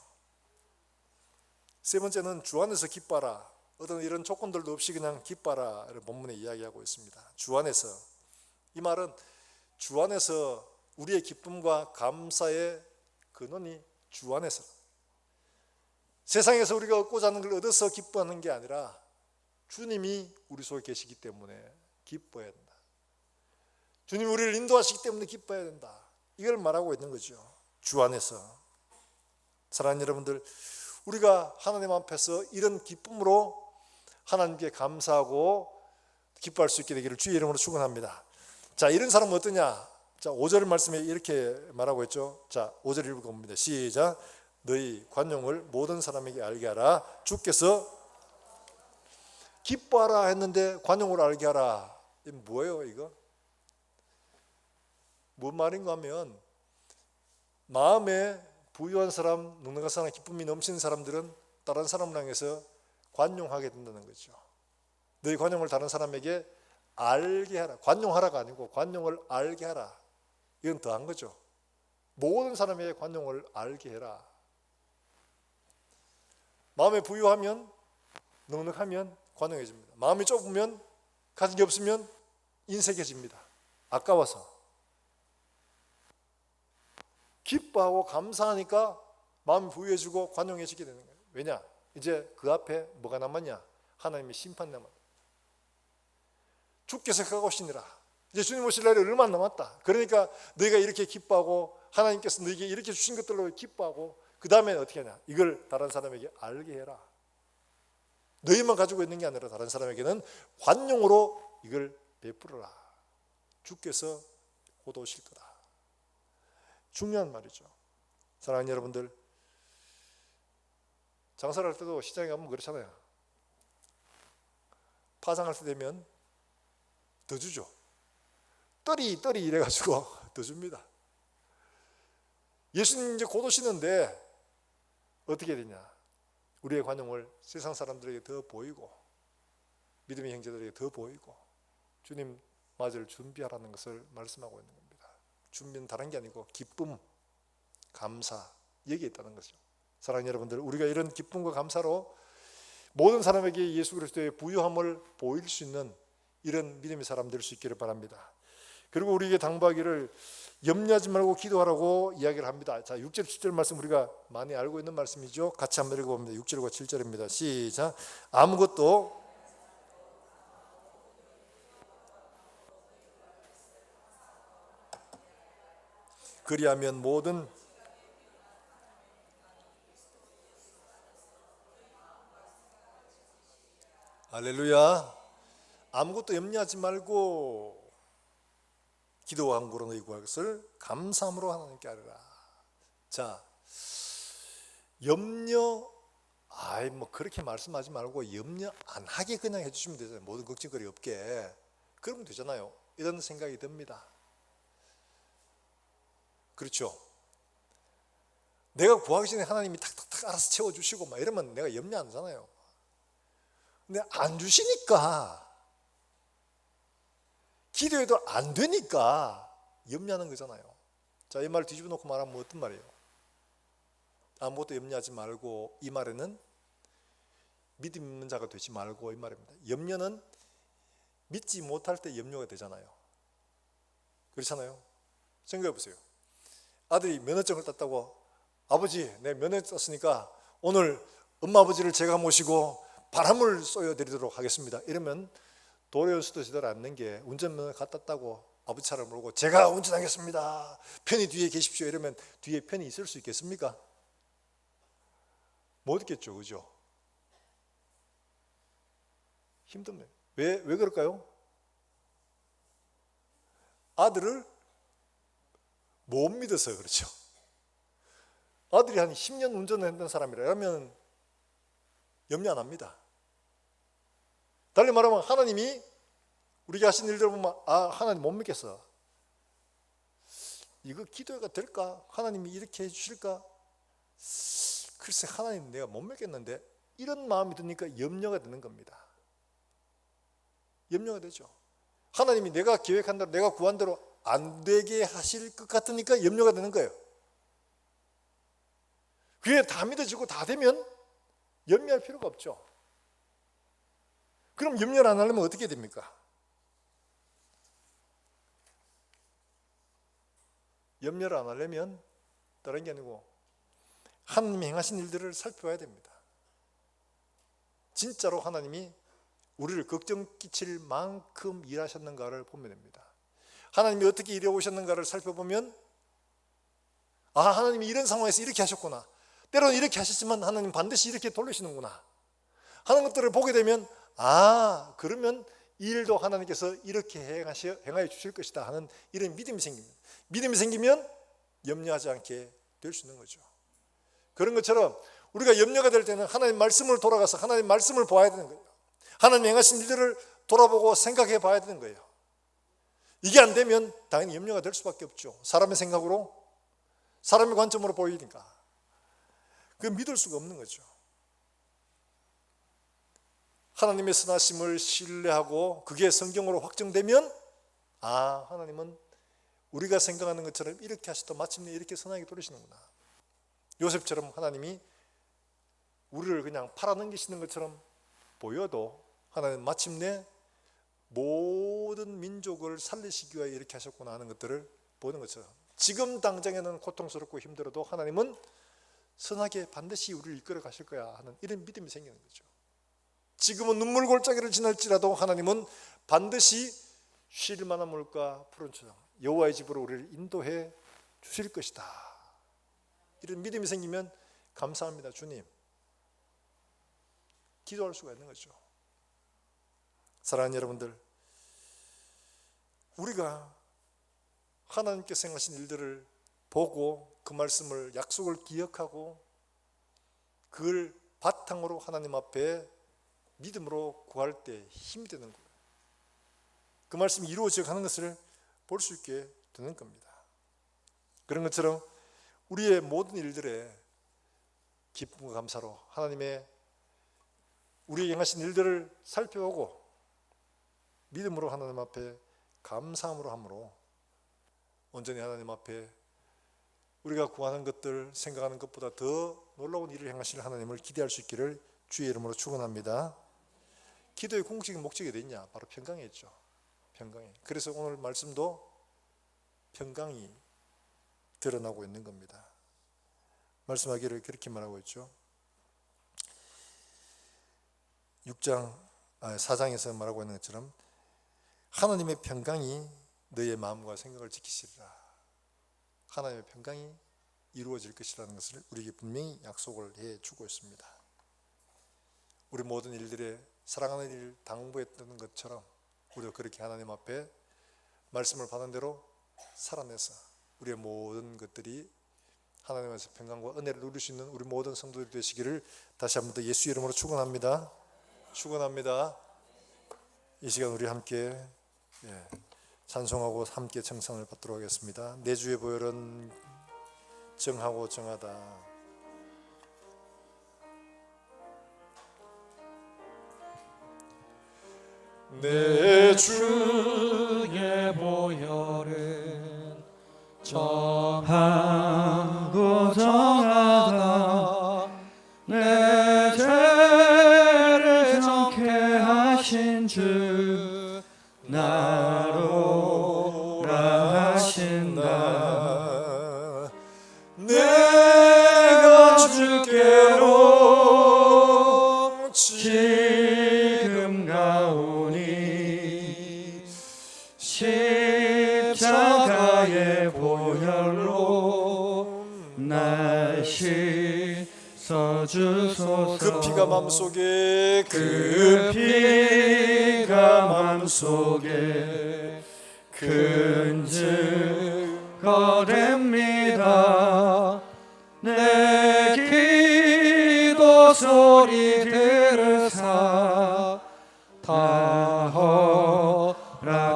세 번째는 주 안에서 기뻐하라. 어떤 이런 조건들도 없이 그냥 기뻐하라를 본문에 이야기하고 있습니다. 주 안에서, 이 말은 주 안에서 우리의 기쁨과 감사의 근원이 주 안에서, 세상에서 우리가 얻고자 하는 걸 얻어서 기뻐하는 게 아니라 주님이 우리 속에 계시기 때문에 기뻐해야 된다. 주님이 우리를 인도하시기 때문에 기뻐해야 된다. 이걸 말하고 있는 거죠. 주 안에서. 사랑하는 여러분들, 우리가 하나님 앞에서 이런 기쁨으로 하나님께 감사하고 기뻐할 수 있게 되기를 주의 이름으로 축원합니다. 자, 이런 사람은 어떠냐? 자, 5절 말씀에 이렇게 말하고 있죠. 자, 5절 읽어봅니다. 시작. 너희 관용을 모든 사람에게 알게 하라. 주께서 기뻐하라 했는데 관용을 알게 하라. 이게 뭐예요, 이거? 뭔 말인가 하면, 마음에 부유한 사람, 넉넉한 사람, 기쁨이 넘치는 사람들은 다른 사람을 향해서 관용하게 된다는 거죠. 너희 관용을 다른 사람에게 알게 하라. 관용하라가 아니고 관용을 알게 하라. 이건 더한 거죠. 모든 사람에게 관용을 알게 해라. 마음에 부유하면, 넉넉하면 관용해집니다. 마음이 좁으면, 가진 게 없으면 인색해집니다. 아까워서. 기뻐하고 감사하니까 마음이 부유해지고 관용해지게 되는 거예요. 왜냐? 이제 그 앞에 뭐가 남았냐? 하나님의 심판 남았다. 주께서 가고시니라. 이제 주님 오실 날이 얼마 안 남았다. 그러니까 너희가 이렇게 기뻐하고 하나님께서 너희에게 이렇게 주신 것들로 기뻐하고, 그 다음에 어떻게 하냐? 이걸 다른 사람에게 알게 해라. 너희만 가지고 있는 게 아니라 다른 사람에게는 관용으로 이걸 베풀어라. 주께서 곧 오실 거다. 중요한 말이죠. 사랑하는 여러분들, 장사를 할 때도 시장에 가면 그렇잖아요. 파상할 때 되면 더 주죠. 떨이 이래가지고 더 줍니다. 예수님 이제 곧 오시는데 어떻게 되냐? 우리의 관용을 세상 사람들에게 더 보이고 믿음의 형제들에게 더 보이고 주님 맞을 준비하라는 것을 말씀하고 있는 겁니다. 준비는 다른 게 아니고 기쁨, 감사, 여기에 있다는 것이죠. 사랑하는 여러분들, 우리가 이런 기쁨과 감사로 모든 사람에게 예수 그리스도의 부유함을 보일 수 있는 이런 믿음의 사람 될 수 있기를 바랍니다. 그리고 우리에게 당부하기를 염려하지 말고 기도하라고 이야기를 합니다. 자, 6절 7절 말씀 우리가 많이 알고 있는 말씀이죠. 같이 한번 읽어봅니다. 6절과 7절입니다. 시작. 아무것도 그리하면 모든 할렐루야. 아무것도 염려하지 말고 기도와 간구로 너희 구할 것을 감사함으로 하나님께 아뢰라. 자, 염려 뭐 그렇게 말씀하지 말고 염려 안 하게 그냥 해주시면 되잖아요. 모든 걱정거리 없게 그러면 되잖아요. 이런 생각이 듭니다. 그렇죠. 내가 구하기 전에 하나님이 탁탁탁 알아서 채워주시고 막 이러면 내가 염려 안 하잖아요. 근데 안 주시니까, 기도해도 안 되니까 염려하는 거잖아요. 자, 이 말을 뒤집어 놓고 말하면 어떤 말이에요? 아무것도 염려하지 말고, 이 말에는 믿음 있는 자가 되지 말고 이 말입니다. 염려는 믿지 못할 때 염려가 되잖아요. 그렇잖아요. 생각해 보세요. 아들이 면허증을 땄다고, 아버지 내 면허증 땄으니까 오늘 엄마 아버지를 제가 모시고 바람을 쏘여드리도록 하겠습니다. 이러면 도리어 수도 제대로 않는 게, 운전면허 갖다 땄다고 아버지 차를 몰고 제가 운전하겠습니다, 편히 뒤에 계십시오 이러면 뒤에 편히 있을 수 있겠습니까? 못 있겠죠. 그죠? 힘듭니다. 왜 그럴까요? 아들을 못 믿어서 그렇죠. 아들이 한 10년 운전했던 사람이라면 염려 안 합니다. 달리 말하면 하나님이 우리가 하신 일들 보면 하나님 못 믿겠어, 이거 기도가 될까? 하나님이 이렇게 해주실까? 글쎄 하나님 내가 못 믿겠는데, 이런 마음이 드니까 염려가 되는 겁니다. 염려가 되죠. 하나님이 내가 계획한 대로 내가 구한 대로 안 되게 하실 것 같으니까 염려가 되는 거예요. 그게 다 믿어지고 다 되면 염려할 필요가 없죠. 그럼 염려를 안 하려면 어떻게 됩니까? 염려를 안 하려면 다른 게 아니고 하나님이 행하신 일들을 살펴봐야 됩니다. 진짜로 하나님이 우리를 걱정 끼칠 만큼 일하셨는가를 보면 됩니다. 하나님이 어떻게 일해 오셨는가를 살펴보면, 하나님이 이런 상황에서 이렇게 하셨구나, 때로는 이렇게 하셨지만 하나님 반드시 이렇게 돌리시는구나 하는 것들을 보게 되면, 그러면 이 일도 하나님께서 이렇게 행하여 주실 것이다 하는 이런 믿음이 생깁니다. 믿음이 생기면 염려하지 않게 될 수 있는 거죠. 그런 것처럼 우리가 염려가 될 때는 하나님 말씀을 돌아가서 하나님 말씀을 보아야 되는 거예요. 하나님 행하신 일들을 돌아보고 생각해 봐야 되는 거예요. 이게 안 되면 당연히 염려가 될 수밖에 없죠. 사람의 생각으로, 사람의 관점으로 보이니까 그 믿을 수가 없는 거죠. 하나님의 선하심을 신뢰하고 그게 성경으로 확정되면, 하나님은 우리가 생각하는 것처럼 이렇게 하시다 마침내 이렇게 선하게 돌리시는구나. 요셉처럼 하나님이 우리를 그냥 팔아넘기시는 것처럼 보여도 하나님 마침내 모든 민족을 살리시기 위해 이렇게 하셨구나 하는 것들을 보는 것처럼, 지금 당장에는 고통스럽고 힘들어도 하나님은 선하게 반드시 우리를 이끌어 가실 거야 하는 이런 믿음이 생기는 거죠. 지금은 눈물 골짜기를 지날지라도 하나님은 반드시 쉴 만한 물과 푸른 초장, 여호와의 집으로 우리를 인도해 주실 것이다. 이런 믿음이 생기면 감사합니다 주님, 기도할 수가 있는 거죠. 사랑하는 여러분들, 우리가 하나님께서 행하신 일들을 보고 그 말씀을, 약속을 기억하고 그걸 바탕으로 하나님 앞에 믿음으로 구할 때 힘이 되는 거예요. 그 말씀이 이루어져 가는 것을 볼 수 있게 되는 겁니다. 그런 것처럼 우리의 모든 일들에 기쁨과 감사로 하나님의 우리의 행하신 일들을 살펴보고 믿음으로 하나님 앞에 감사함으로 함으로 온전히 하나님 앞에 우리가 구하는 것들, 생각하는 것보다 더 놀라운 일을 행하실 하나님을 기대할 수 있기를 주의 이름으로 축원합니다. 기도의 궁극적인 목적이 어디 있냐? 바로 평강에 있죠. 평강에. 그래서 오늘 말씀도 평강이 드러나고 있는 겁니다. 말씀하기를 그렇게 말하고 있죠. 4장에서 말하고 있는 것처럼 하나님의 평강이 너의 마음과 생각을 지키시리라. 하나님의 평강이 이루어질 것이라는 것을 우리에게 분명히 약속을 해주고 있습니다. 우리 모든 일들에 사랑하는 일 당부했던 것처럼 우리가 그렇게 하나님 앞에 말씀을 받은 대로 살아내서 우리의 모든 것들이 하나님께서 평강과 은혜를 누릴 수 있는 우리 모든 성도들이 되시기를 다시 한 번 더 예수 이름으로 축원합니다. 축원합니다. 이 시간 우리 함께 찬송하고 함께 청상을 받도록 하겠습니다. 내 주의 보혈은 정하고 정하다. 내 주의 보혈은 정하고 정하다. 내 죄를 정케 하신 주 나로 하신다. 내가 주께로 지금 가오니 십자가의 보혈로 날 씻어주소서. 그 피가 맘속에 그 피가 맘속에 큰 증거 됩니다. 내 기도 소리 들으사 다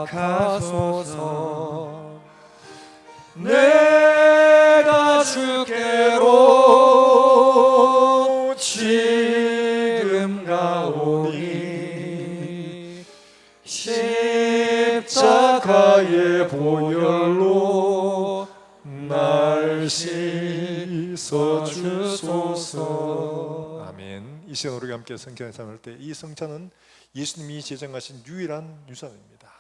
허락하소서. 내가 주께로 지금 가오니 십자가의 보혈로 날 씻어주소서. 아멘. 이 시간 우리가 함께 성찬을 삼을 때 이 성찬은 예수님이 제정하신 유일한 유산입니다.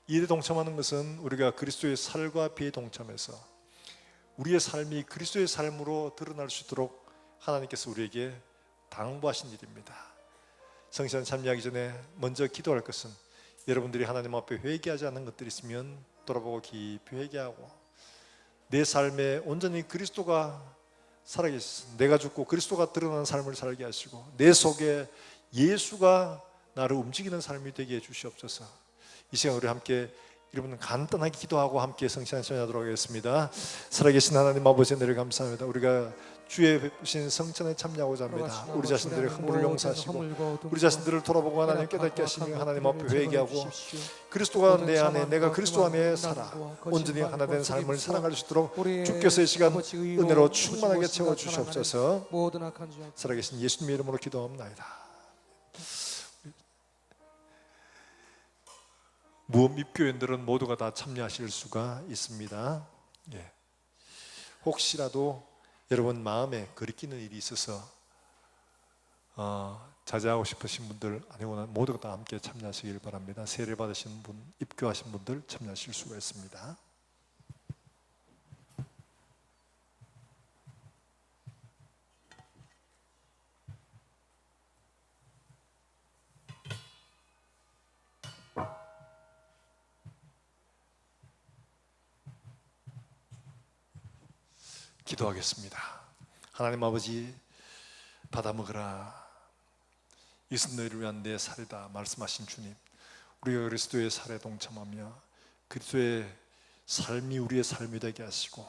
이 일에 동참하는 것은 우리가 그리스도의 살과 피에 동참해서 우리의 삶이 그리스도의 삶으로 드러날 수 있도록 하나님께서 우리에게 당부하신 일입니다. 성찬 참여하기 전에 먼저 기도할 것은 여러분들이 하나님 앞에 회개하지 않는 것들이 있으면 돌아보고 깊이 회개하고 내 삶에 온전히 그리스도가 살아계셔서 내가 죽고 그리스도가 드러나는 삶을 살게 하시고 내 속에 예수가 나를 움직이는 삶이 되게 해 주시옵소서. 이 시간 우리 함께 여러분 간단하게 기도하고 함께 성찬 참여하도록 하겠습니다. 살아계신 하나님 아버지 은혜를 감사합니다. 우리가 주의 베푸신 성찬에 참여하고자 합니다. 우리 자신들의 허물을 용서하시고 우리 자신들을 돌아보고 하나님 깨닫게 하시며 하나님 앞에 회개하고 그리스도가 내 안에 내가 그리스도 안에 살아 온전히 하나 된 삶을 살아갈 수 있도록 주께서 이 시간 은혜로 충만하게 채워주시옵소서. 살아계신 예수님의 이름으로 기도합니다. 무업입교인들은 모두가 다 참여하실 수가 있습니다. 혹시라도 여러분 마음에 거리끼는 일이 있어서 자제하고 싶으신 분들 아니거나 모두가 다 함께 참여하시길 바랍니다. 세례 받으신 분, 입교하신 분들 참여하실 수가 있습니다. 기도하겠습니다. 하나님 아버지, 받아 먹으라. 이것은 너희를 위한 내 살이다 말씀하신 주님, 우리가 그리스도의 살에 동참하며 그리스도의 삶이 우리의 삶이 되게 하시고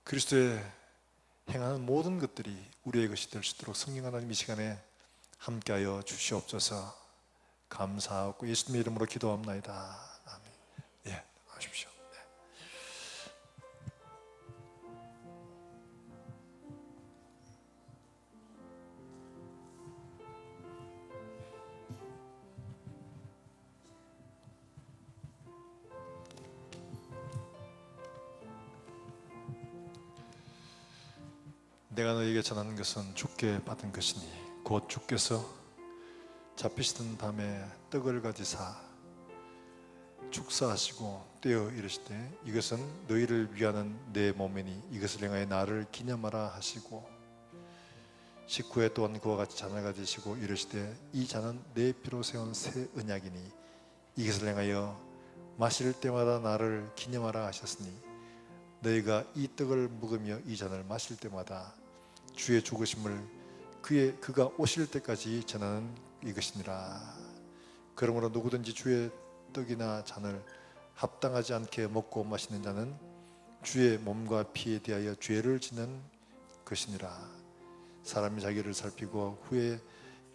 그리스도의 행하는 모든 것들이 우리의 것이 될 수 있도록 성령 하나님 이 시간에 함께하여 주시옵소서. 감사하고 예수님의 이름으로 기도합나이다. 아멘. 하십시오. 내가 너에게 전하는 것은 주께 받은 것이니 곧 주께서 잡히시던 밤에 떡을 가지사 축사하시고 떼어 이르시되 이것은 너희를 위하는 내 몸이니 이것을 행하여 나를 기념하라 하시고 식후에 또한 그와 같이 잔을 가지시고 이르시되 이 잔은 내 피로 세운 새 언약이니 이것을 행하여 마실 때마다 나를 기념하라 하셨으니 너희가 이 떡을 먹으며 이 잔을 마실 때마다 주의 죽으심을 그가 오실 때까지 전하는 이것이니라. 그러므로 누구든지 주의 떡이나 잔을 합당하지 않게 먹고 마시는 자는 주의 몸과 피에 대하여 죄를 짓는 것이니라. 사람이 자기를 살피고 후에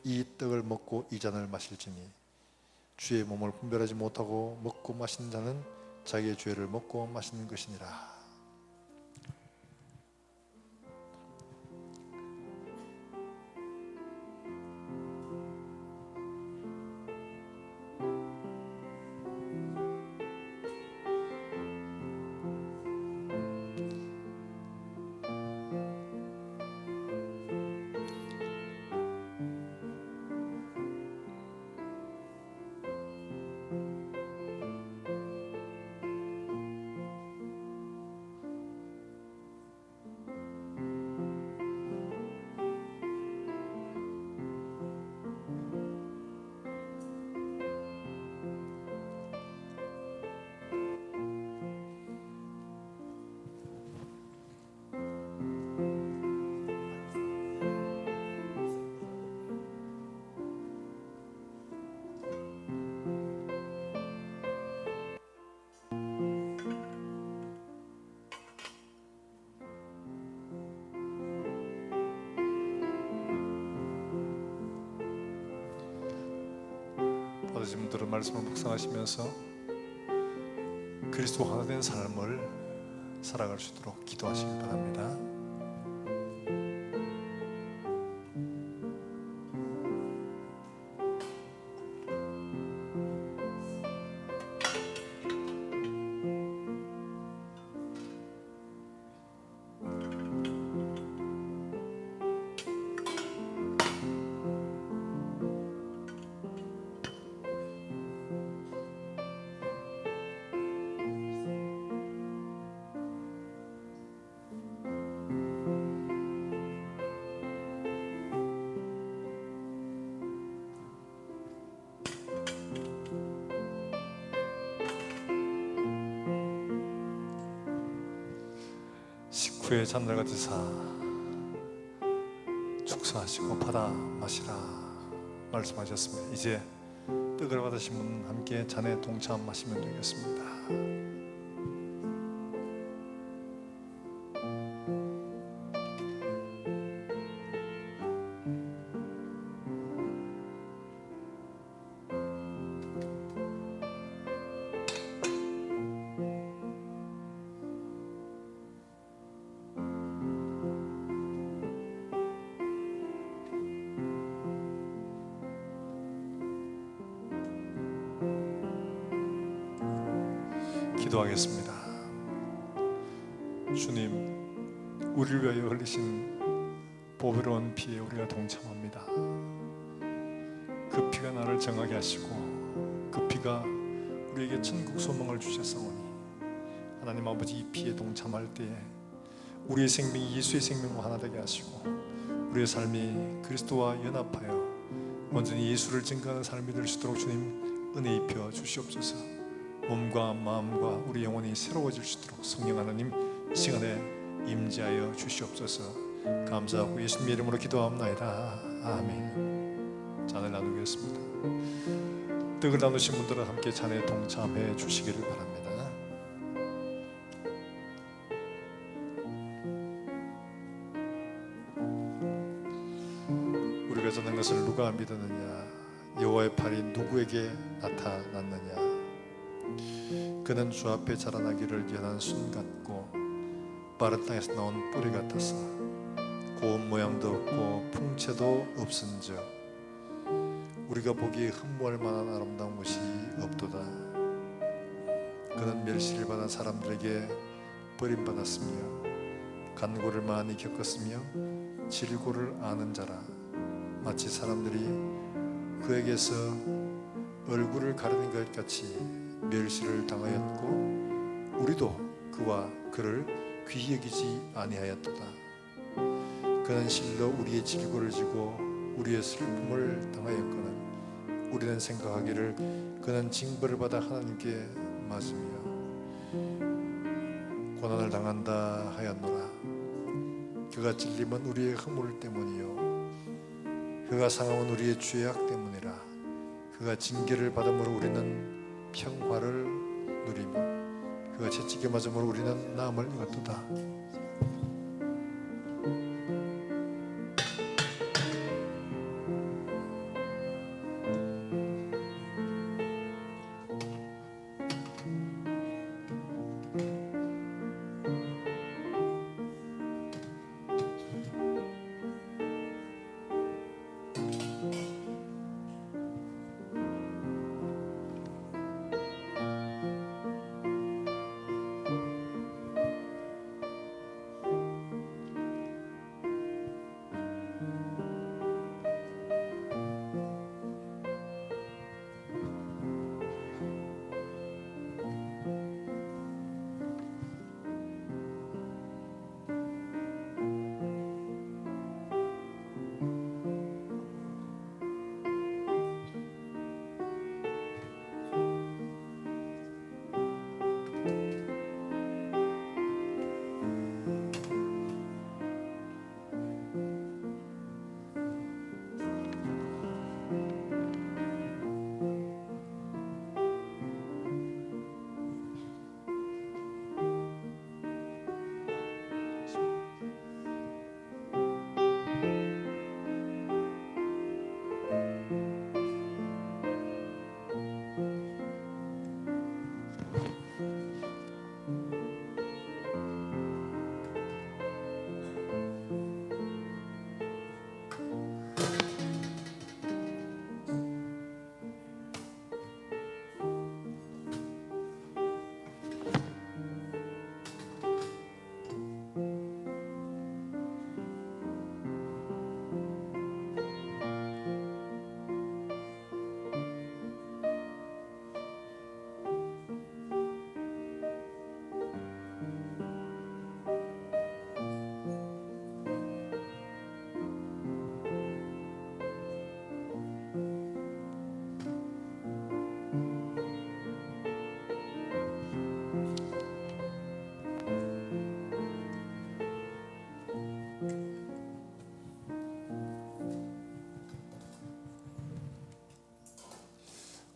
이 떡을 먹고 이 잔을 마실지니 주의 몸을 분별하지 못하고 먹고 마시는 자는 자기의 죄를 먹고 마시는 것이니라. 받으신 분들은 말씀을 묵상하시면서 그리스도 하나 된 삶을 살아갈 수 있도록 기도하시기 바랍니다. 식후에 잔을 가지사 축사하시고 받아 마시라 말씀하셨습니다. 이제 떡을 받으신 분 함께 잔에 동참하시면 되겠습니다. 기도하겠습니다. 주님, 우리를 위하여 흘리신 보배로운 피에 우리가 동참합니다. 그 피가 나를 정하게 하시고 그 피가 우리에게 천국 소망을 주셨사오니 하나님 아버지, 이 피에 동참할 때에 우리의 생명이 예수의 생명과 하나 되게 하시고 우리의 삶이 그리스도와 연합하여 온전히 예수를 증거하는 삶이 될 수 있도록 주님 은혜 입혀 주시옵소서. 몸과 마음과 우리 영혼이 새로워질 수 있도록 성령 하나님 시간에 임재하여 주시옵소서. 감사하고 예수님 이름으로 기도합나이다. 아멘. 잔을 나누겠습니다. 떡을 나누신 분들은 함께 잔에 동참해 주시기를 바랍니다. 우리가 전한 것을 누가 믿었느냐? 여호와의 팔이 누구에게 나타났느냐? 그는 주 앞에 자라나기를 연한 순 같고 마른 땅에서 나온 뿌리 같아서 고운 모양도 없고 풍채도 없은즉 우리가 보기에 흠모할 만한 아름다운 것이 없도다. 그는 멸시를 받은 사람들에게 버림받았으며 간고를 많이 겪었으며 질고를 아는 자라. 마치 사람들이 그에게서 얼굴을 가리는 것 같이 멸시를 당하였고 우리도 그와 그를 귀히 여기지 아니하였도다. 그는 실로 우리의 질고를 지고 우리의 슬픔을 당하였거늘 우리는 생각하기를 그는 징벌을 받아 하나님께 맞으며 고난을 당한다 하였노라. 그가 찔림은 우리의 허물 때문이요 그가 상함은 우리의 죄악 때문이라. 그가 징계를 받음으로 우리는 평화를 누리며 그가 채찍에 맞음으로 우리는 나음을 입었도다.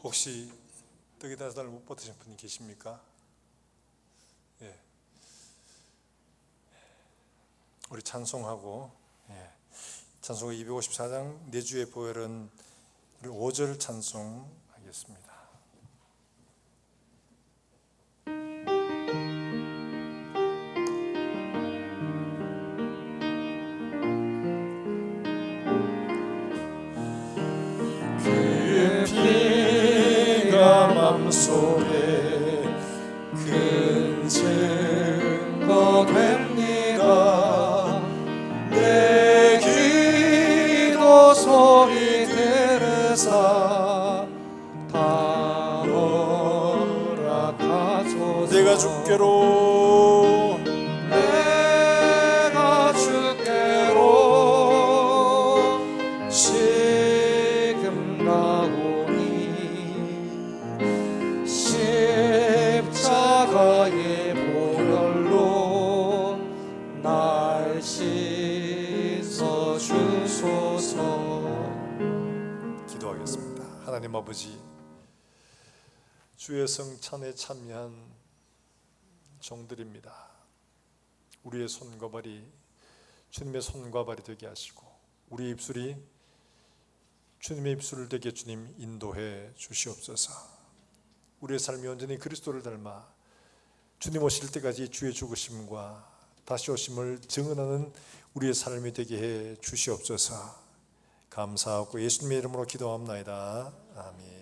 혹시 떡이 다섯 달 못 버티신 분이 계십니까? 예. 우리 찬송하고 찬송 254장 내주의 보혈은 우리 5절 찬송하겠습니다. 그의 피가 맘속에 큰 증거 됩니다. 내 기도 소리 들으사 다 허락하소서. 내가 주께로 내가 주께로 지금 가오니 십자가의 보혈로 날 씻어 주소서. 기도하겠습니다. 하나님 아버지, 주의 성찬에 참여한 종들입니다. 우리의 손과 발이 주님의 손과 발이 되게 하시고 우리 입술이 주님의 입술을 되게 주님 인도해 주시옵소서. 우리의 삶이 온전히 그리스도를 닮아 주님 오실 때까지 주의 죽으심과 다시 오심을 증언하는 우리의 삶이 되게 해 주시옵소서. 감사하고 예수님의 이름으로 기도합나이다. 아멘.